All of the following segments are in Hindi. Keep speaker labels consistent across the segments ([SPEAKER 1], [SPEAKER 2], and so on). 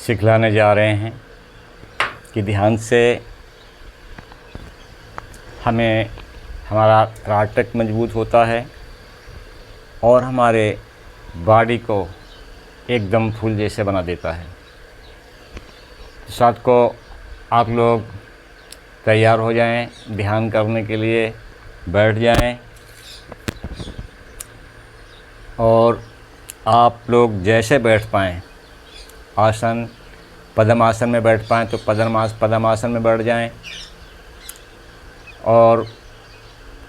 [SPEAKER 1] सिखलाने जा रहे हैं कि ध्यान से हमें हमारा तराटक मजबूत होता है और हमारे बॉडी को एकदम फूल जैसे बना देता है। साथ को आप लोग तैयार हो जाएं, ध्यान करने के लिए बैठ जाएं और आप लोग जैसे बैठ पाएँ, आसन पद्मासन में बैठ पाएँ तो पद्मासन में बैठ जाएं, और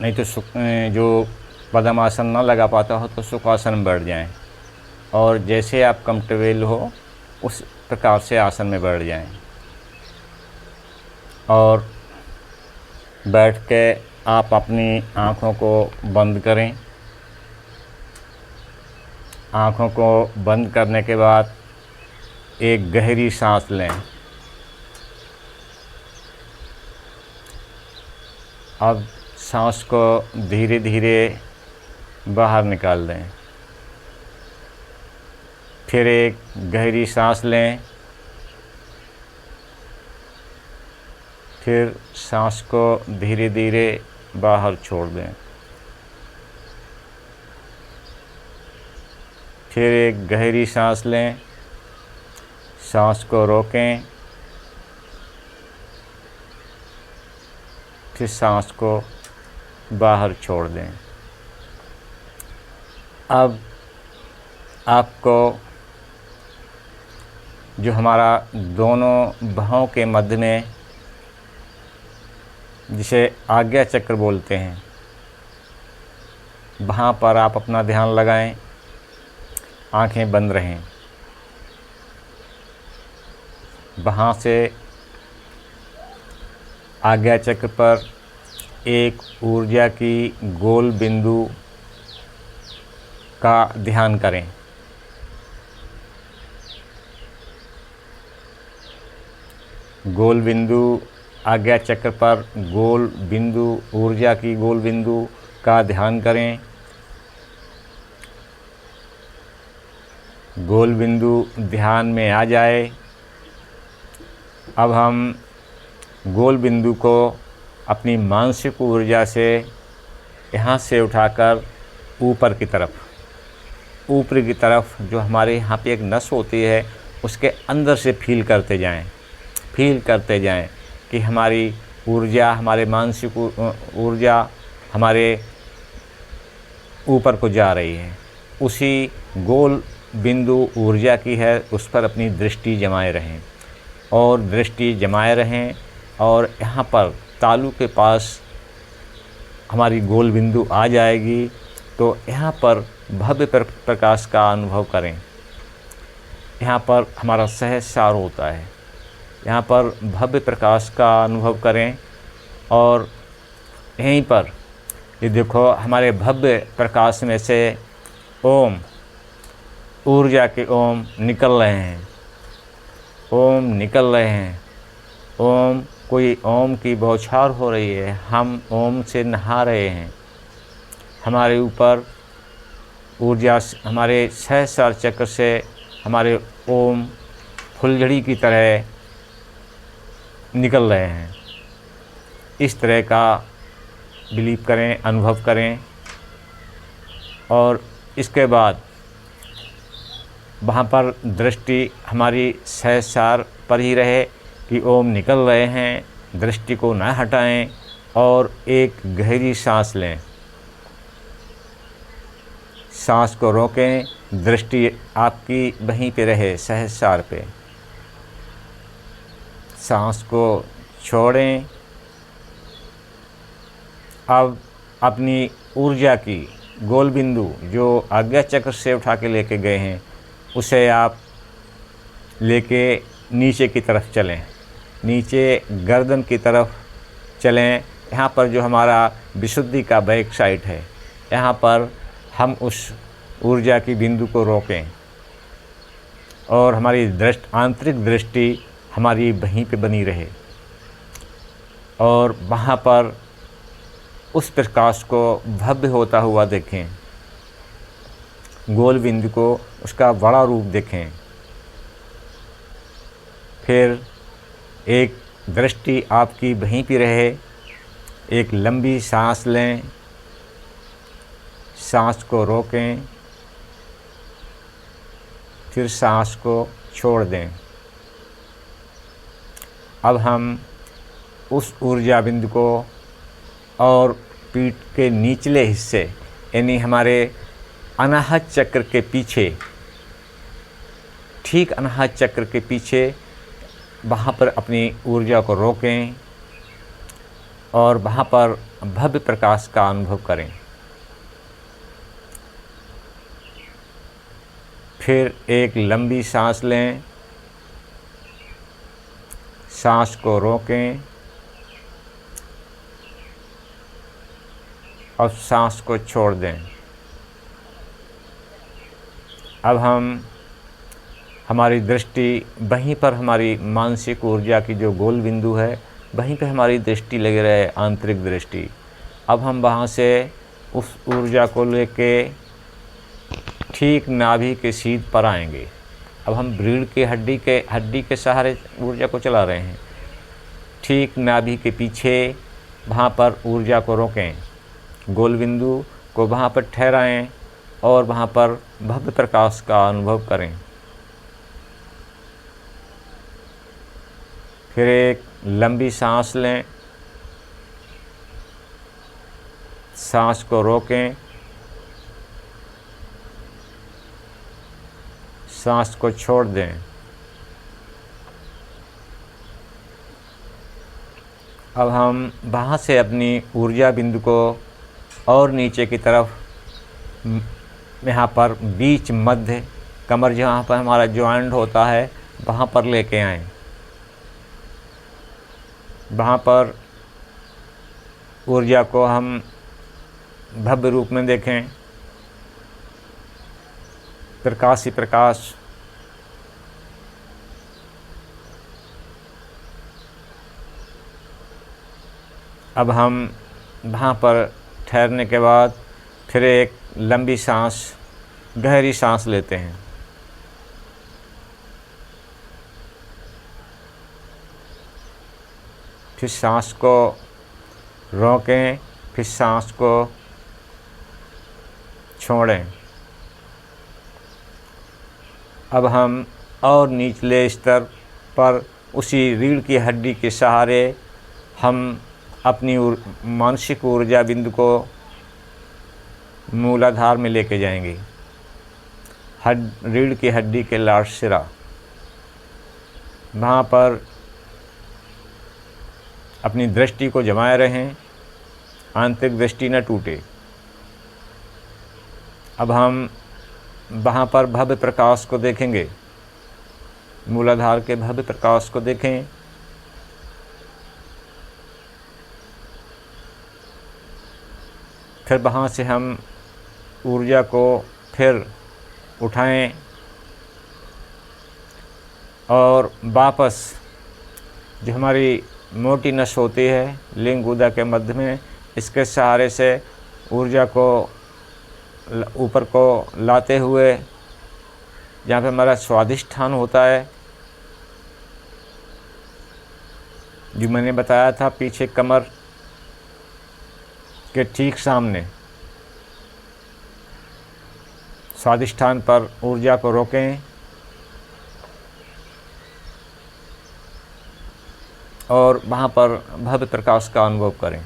[SPEAKER 1] नहीं तो जो पद्मासन ना लगा पाता हो तो सुखासन में बैठ जाएं, और जैसे आप कंफर्टेबल हो उस प्रकार से आसन में बैठ जाएं। और बैठ के आप अपनी आँखों को बंद करें। आँखों को बंद करने के बाद एक गहरी सांस लें। अब सांस को धीरे धीरे बाहर निकाल दें। फिर एक गहरी सांस लें। फिर सांस को धीरे धीरे बाहर छोड़ दें। फिर एक गहरी सांस लें। सांस को रोकें। फिर सांस को बाहर छोड़ दें। अब आपको जो हमारा दोनों बाहों के मध्य में, जिसे आज्ञा चक्र बोलते हैं, वहाँ पर आप अपना ध्यान लगाएं। आँखें बंद रहें। वहाँ से आज्ञा चक्र पर एक ऊर्जा की गोल बिंदु का ध्यान करें। गोल बिंदु आज्ञा चक्र पर गोल बिंदु, ऊर्जा की गोल बिंदु का ध्यान करें। गोल बिंदु ध्यान में आ जाए। अब हम गोल बिंदु को अपनी मानसिक ऊर्जा से यहाँ से उठाकर ऊपर की तरफ जो हमारे यहाँ पे एक नस होती है उसके अंदर से फील करते जाएं कि हमारी ऊर्जा, हमारे मानसिक ऊर्जा हमारे ऊपर को जा रही है। उसी गोल बिंदु ऊर्जा की है, उस पर अपनी दृष्टि जमाए रहें और यहाँ पर तालू के पास हमारी गोल बिंदु आ जाएगी तो यहाँ पर भव्य प्रकाश का अनुभव करें। यहाँ पर हमारा सहस्रार होता है, यहाँ पर भव्य प्रकाश का अनुभव करें। और यहीं पर ये देखो, हमारे भव्य प्रकाश में से ओम, ऊर्जा के ओम निकल रहे हैं। ओम, कोई ओम की बौछार हो रही है। हम ओम से नहा रहे हैं। हमारे ऊपर ऊर्जा, हमारे सहस्रार चक्र से हमारे ओम फुलझड़ी की तरह निकल रहे हैं। इस तरह का बिलीव करें, अनुभव करें। और इसके बाद वहाँ पर दृष्टि हमारी सहस्रार पर ही रहे कि ओम निकल रहे हैं। दृष्टि को न हटाएं और एक गहरी सांस लें। सांस को रोकें, दृष्टि आपकी वहीं पे रहे, सहस्रार पे। सांस को छोड़ें। अब अपनी ऊर्जा की गोल बिंदु जो आज्ञा चक्र से उठा के लेके गए हैं उसे आप लेके नीचे की तरफ चलें, नीचे गर्दन की तरफ चलें। यहाँ पर जो हमारा विशुद्धि का बैक साइड है, यहाँ पर हम उस ऊर्जा की बिंदु को रोकें और हमारी आंतरिक दृष्टि हमारी वहीं पे बनी रहे और वहाँ पर उस प्रकाश को भव्य होता हुआ देखें। गोल बिंदु को, उसका बड़ा रूप देखें। फिर एक दृष्टि आपकी वहीं पे रहे, एक लंबी सांस लें, सांस को रोकें, फिर सांस को छोड़ दें। अब हम उस ऊर्जा बिंदु को और पीठ के निचले हिस्से यानी हमारे अनाहत चक्र के पीछे, ठीक अनाहत चक्र के पीछे, वहाँ पर अपनी ऊर्जा को रोकें और वहाँ पर भव्य प्रकाश का अनुभव करें। फिर एक लंबी सांस लें, सांस को रोकें और सांस को छोड़ दें। अब हम हमारी दृष्टि वहीं पर, हमारी मानसिक ऊर्जा की जो गोल बिंदु है वहीं पे हमारी दृष्टि लगी रहे, आंतरिक दृष्टि। अब हम वहाँ से उस ऊर्जा को लेके ठीक नाभि के सीध पर आएंगे। अब हम रीढ़ की हड्डी के सहारे ऊर्जा को चला रहे हैं। ठीक नाभि के पीछे वहाँ पर ऊर्जा को रोकें, गोल बिंदु को वहाँ पर ठहराएं और वहाँ पर भव्य प्रकाश का अनुभव करें। फिर एक लंबी सांस लें, सांस को रोकें, सांस को छोड़ दें। अब हम वहाँ से अपनी ऊर्जा बिंदु को और नीचे की तरफ, यहाँ पर बीच मध्य कमर जहाँ पर हमारा जॉइंट होता है वहाँ पर लेके आएं। वहाँ पर ऊर्जा को हम भव्य रूप में देखें, प्रकाश ही प्रकाश। अब हम वहाँ पर ठहरने के बाद फिर एक लंबी सांस, गहरी सांस लेते हैं। फिर सांस को रोकें, फिर सांस को छोड़ें। अब हम और निचले स्तर पर उसी रीढ़ की हड्डी के सहारे हम अपनी मानसिक ऊर्जा बिंदु को मूलाधार में लेके जाएंगे, रीढ़ की हड्डी के लार्ज सिरा। वहाँ पर अपनी दृष्टि को जमाए रहें, आंतरिक दृष्टि न टूटे। अब हम वहाँ पर भव्य प्रकाश को देखेंगे, मूलाधार के भव्य प्रकाश को देखें। फिर वहाँ से हम ऊर्जा को फिर उठाएं और वापस जो हमारी मोटी नस होती है लिंग गुदा के मध्य में, इसके सहारे से ऊर्जा को ऊपर को लाते हुए जहाँ पे हमारा स्वादिष्ठान होता है, जो मैंने बताया था पीछे कमर के ठीक सामने, स्वादिष्ठान पर ऊर्जा को रोकें और वहाँ पर भव्य प्रकाश का अनुभव करें।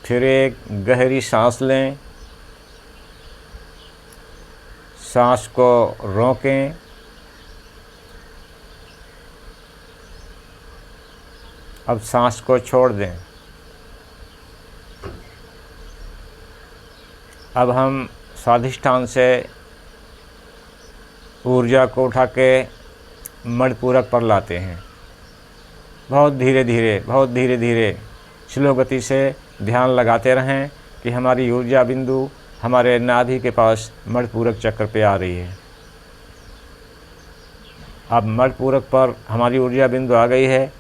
[SPEAKER 1] फिर एक गहरी सांस लें, सांस को रोकें, अब सांस को छोड़ दें। अब हम स्वादिष्ठान से ऊर्जा को उठा के मणिपूरक पर लाते हैं। बहुत धीरे धीरे स्लो गति से ध्यान लगाते रहें कि हमारी ऊर्जा बिंदु हमारे नाभि के पास मणिपूरक चक्र पे आ रही है। अब मणिपूरक पर हमारी ऊर्जा बिंदु आ गई है।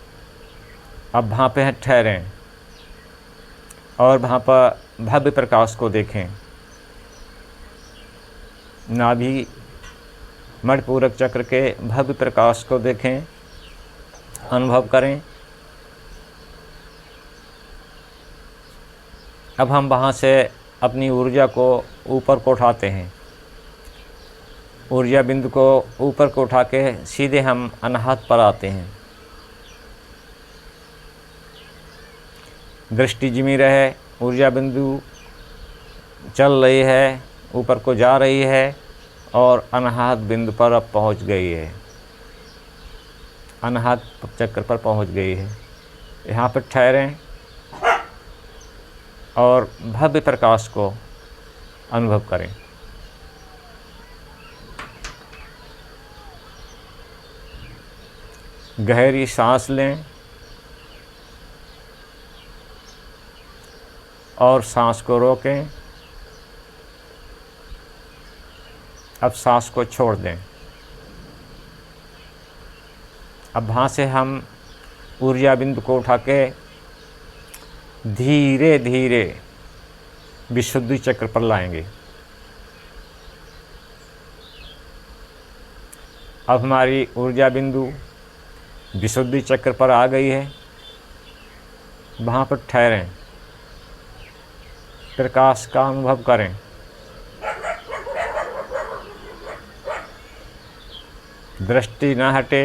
[SPEAKER 1] अब वहाँ पे ठहरें और वहाँ पर भव्य प्रकाश को देखें। नाभि मणिपूरक चक्र के भव्य प्रकाश को देखें, अनुभव करें। अब हम वहाँ से अपनी ऊर्जा को ऊपर को उठाते हैं। ऊर्जा बिंदु को ऊपर को उठा के सीधे हम अनाहत पर आते हैं। दृष्टि जिमी रहे, ऊर्जा बिंदु चल रही है, ऊपर को जा रही है और अनाहत बिंदु पर अब पहुंच गई है, अनाहत चक्र पर पहुंच गई है। यहाँ पर ठहरें और भव्य प्रकाश को अनुभव करें। गहरी सांस लें और सांस को रोकें। अब सांस को छोड़ दें। अब वहाँ से हम ऊर्जा बिंदु को उठा के धीरे धीरे विशुद्धि चक्र पर लाएंगे। अब हमारी ऊर्जा बिंदु विशुद्धि चक्र पर आ गई है। वहाँ पर ठहरें, प्रकाश का अनुभव करें। दृष्टि न हटे।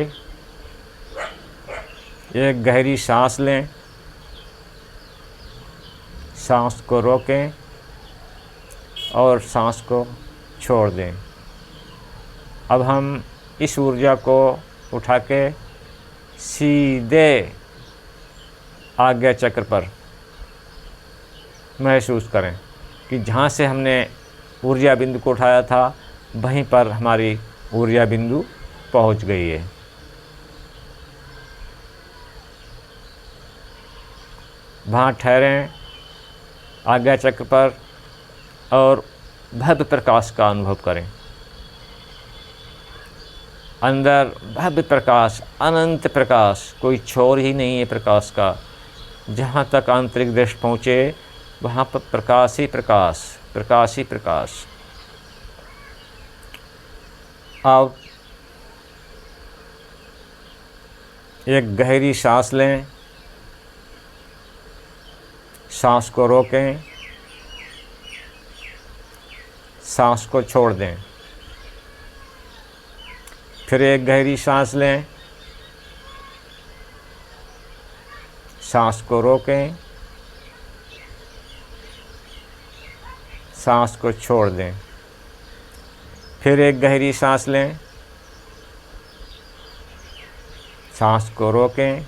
[SPEAKER 1] एक गहरी सांस लें, सांस को रोकें और सांस को छोड़ दें। अब हम इस ऊर्जा को उठा के सीधे आज्ञा चक्र पर महसूस करें कि जहाँ से हमने ऊर्जा बिंदु को उठाया था वहीं पर हमारी ऊर्जा बिंदु पहुँच गई है। वहाँ ठहरें आज्ञा चक्र पर और भव्य प्रकाश का अनुभव करें। अंदर भव्य प्रकाश, अनंत प्रकाश, कोई छोर ही नहीं है प्रकाश का। जहाँ तक आंतरिक दृष्टि पहुँचे वहाँ पर प्रकाश ही प्रकाश, प्रकाश ही प्रकाश। अब एक गहरी सांस लें, सांस को रोकें, सांस को छोड़ दें। फिर एक गहरी सांस लें, सांस को रोकें, सांस को छोड़ दें। फिर एक गहरी सांस लें, सांस को रोकें,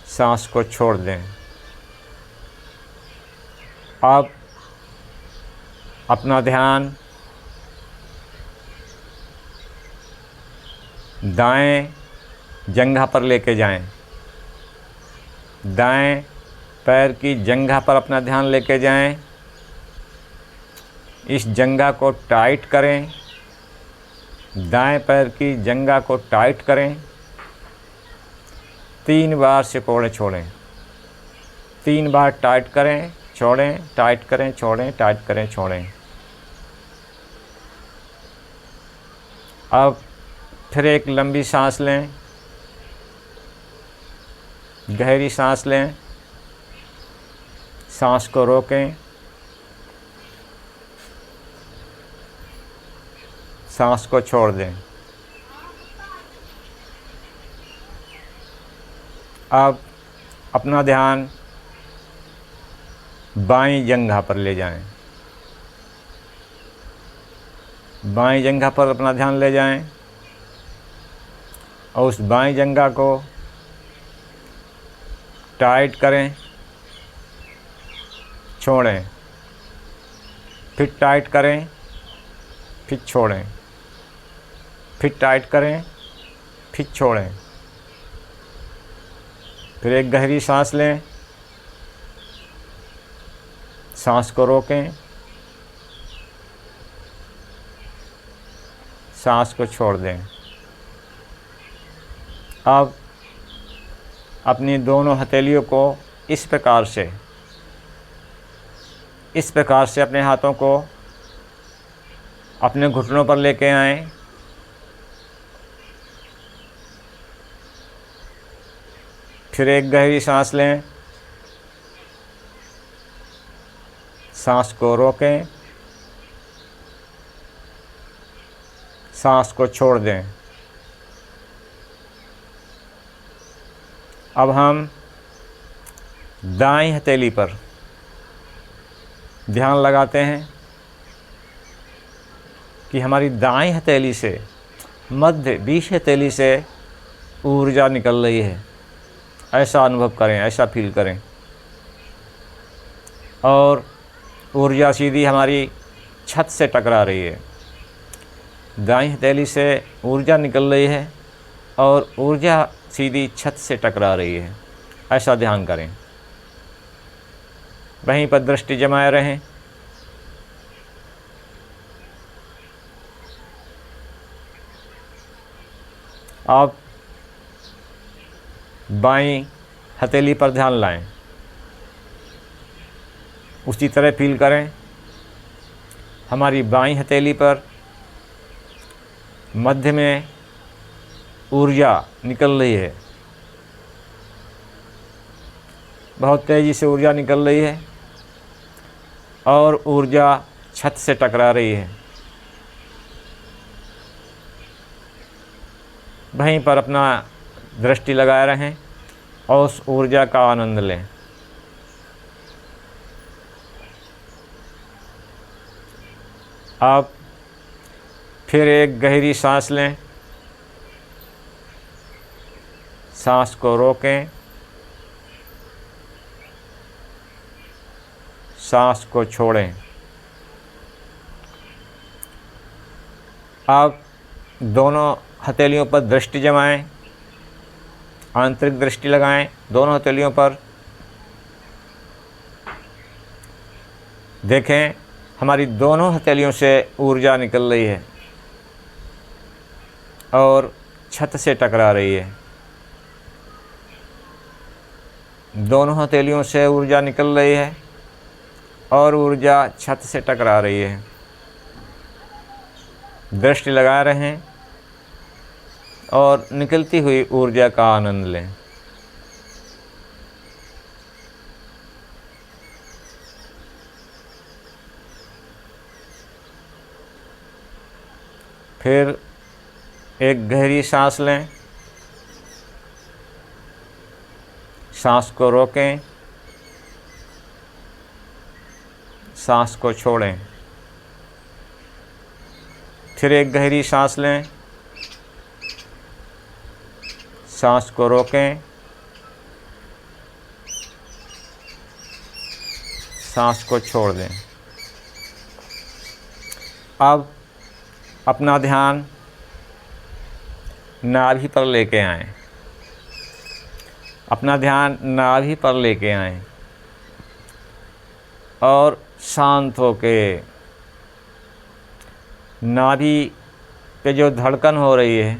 [SPEAKER 1] सांस को छोड़ दें। अब अपना ध्यान दाएं जंघा पर लेके जाएं। दाएं पैर की जंघा पर अपना ध्यान लेके जाएं। इस जंघा को टाइट करें। दाएं पैर की जंघा को टाइट करें। 3 बार सिकोड़े छोड़ें। 3 बार टाइट करें, छोड़ें, टाइट करें, छोड़ें, टाइट करें, छोड़ें। अब फिर एक लंबी सांस लें, गहरी सांस लें, सांस को रोकें, सांस को छोड़ दें। अब अपना ध्यान बाईं जंघा पर ले जाएं। बाईं जंघा पर अपना ध्यान ले जाएं और उस बाईं जंघा को टाइट करें, छोड़ें, फिर टाइट करें, फिर छोड़ें, फिर टाइट करें, फिर छोड़ें। फिर एक गहरी सांस लें, सांस को रोकें, सांस को छोड़ दें। अब अपनी दोनों हथेलियों को इस प्रकार से अपने हाथों को अपने घुटनों पर लेके आएं। फिर एक गहरी सांस लें, सांस को रोकें, सांस को छोड़ दें। अब हम दाईं हथेली पर ध्यान लगाते हैं कि हमारी दाईं हथेली से मध्य 20 हथेली से ऊर्जा निकल रही है। ऐसा अनुभव करें, ऐसा फील करें। और ऊर्जा सीधी हमारी छत से टकरा रही है। दाईं हथेली से ऊर्जा निकल रही है और ऊर्जा सीधी छत से टकरा रही है। ऐसा ध्यान करें। वहीं पर दृष्टि जमाए रहें। आप बाईं हथेली पर ध्यान लाएं। उसी तरह फील करें। हमारी बाईं हथेली पर मध्य में ऊर्जा निकल रही है। बहुत तेज़ी से ऊर्जा निकल रही है और ऊर्जा छत से टकरा रही है। वहीं पर अपना दृष्टि लगाए रहें और उस ऊर्जा का आनंद लें। आप फिर एक गहरी सांस लें, सांस को रोकें, सांस को छोड़ें। आप दोनों हथेलियों पर दृष्टि जमाएं, आंतरिक दृष्टि लगाएं दोनों हथेलियों पर। देखें हमारी दोनों हथेलियों से ऊर्जा निकल रही है और छत से टकरा रही है। दोनों हथेलियों से ऊर्जा निकल रही है और ऊर्जा छत से टकरा रही है। दृष्टि लगा रहें और निकलती हुई ऊर्जा का आनंद लें। फिर एक गहरी सांस लें, सांस को रोकें, सांस को छोड़ें। फिर एक गहरी सांस लें, सांस को रोकें, सांस को छोड़ दें। अब अपना ध्यान नाभि पर लेके आएं। अपना ध्यान नाभि पर लेके आएं और शांत होके नाभि पे जो धड़कन हो रही है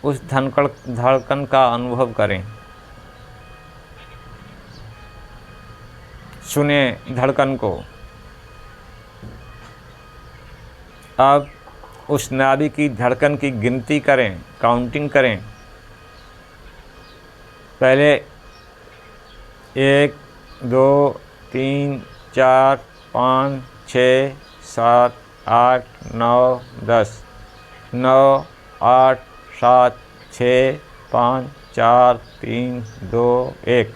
[SPEAKER 1] उस धड़कन का अनुभव करें। सुने धड़कन को। अब उस नाभि की धड़कन की गिनती करें, काउंटिंग करें। पहले 1 2 3 4 5 6 7 8 9 10 9 8 7 6 5 4 3 2 1।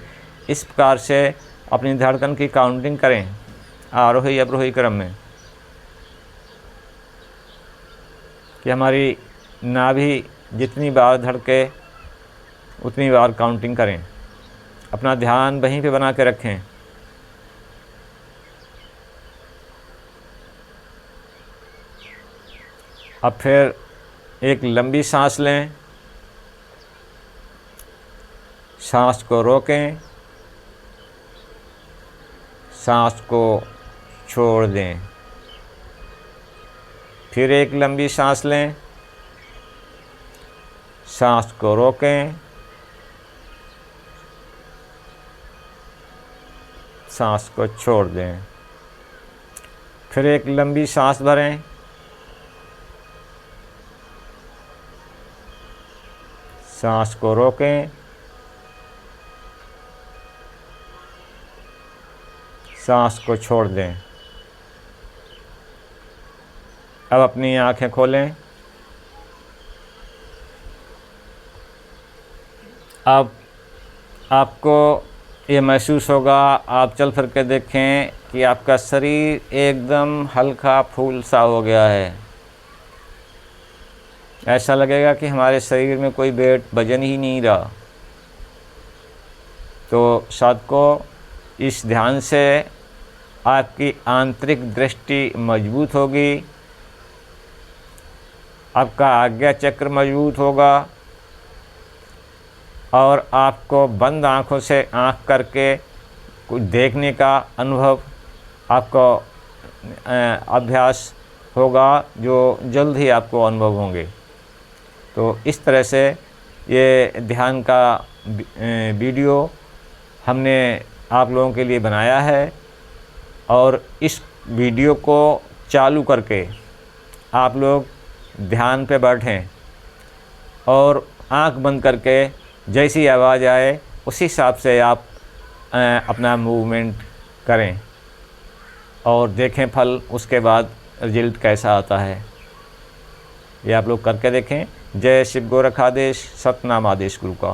[SPEAKER 1] इस प्रकार से अपनी धड़कन की काउंटिंग करें आरोही अवरोही क्रम में कि हमारी नाभि जितनी बार धड़के उतनी बार काउंटिंग करें। अपना ध्यान वहीं पे बना के रखें। अब फिर एक लंबी सांस लें, सांस को रोकें, सांस को छोड़ दें। फिर एक लंबी सांस लें, सांस को रोकें, सांस को छोड़ दें। फिर एक लंबी सांस भरें, सांस को रोकें, सांस को छोड़ दें। अब अपनी आंखें खोलें। अब आपको ये महसूस होगा, आप चल फिर के देखें कि आपका शरीर एकदम हल्का फूल सा हो गया है। ऐसा लगेगा कि हमारे शरीर में कोई वेट वजन ही नहीं रहा। तो साधकों, इस ध्यान से आपकी आंतरिक दृष्टि मजबूत होगी, आपका आज्ञा चक्र मजबूत होगा और आपको बंद आँखों से आँख करके कुछ देखने का अनुभव आपको अभ्यास होगा, जो जल्द ही आपको अनुभव होंगे। तो इस तरह से ये ध्यान का वीडियो हमने आप लोगों के लिए बनाया है और इस वीडियो को चालू करके आप लोग ध्यान पे बैठें और आँख बंद करके जैसी आवाज़ आए उसी हिसाब से आप अपना मूवमेंट करें और देखें फल, उसके बाद रिजल्ट कैसा आता है। ये आप लोग करके देखें। जय शिव गोरखाधीश, सतनाम आदेश गुरु का।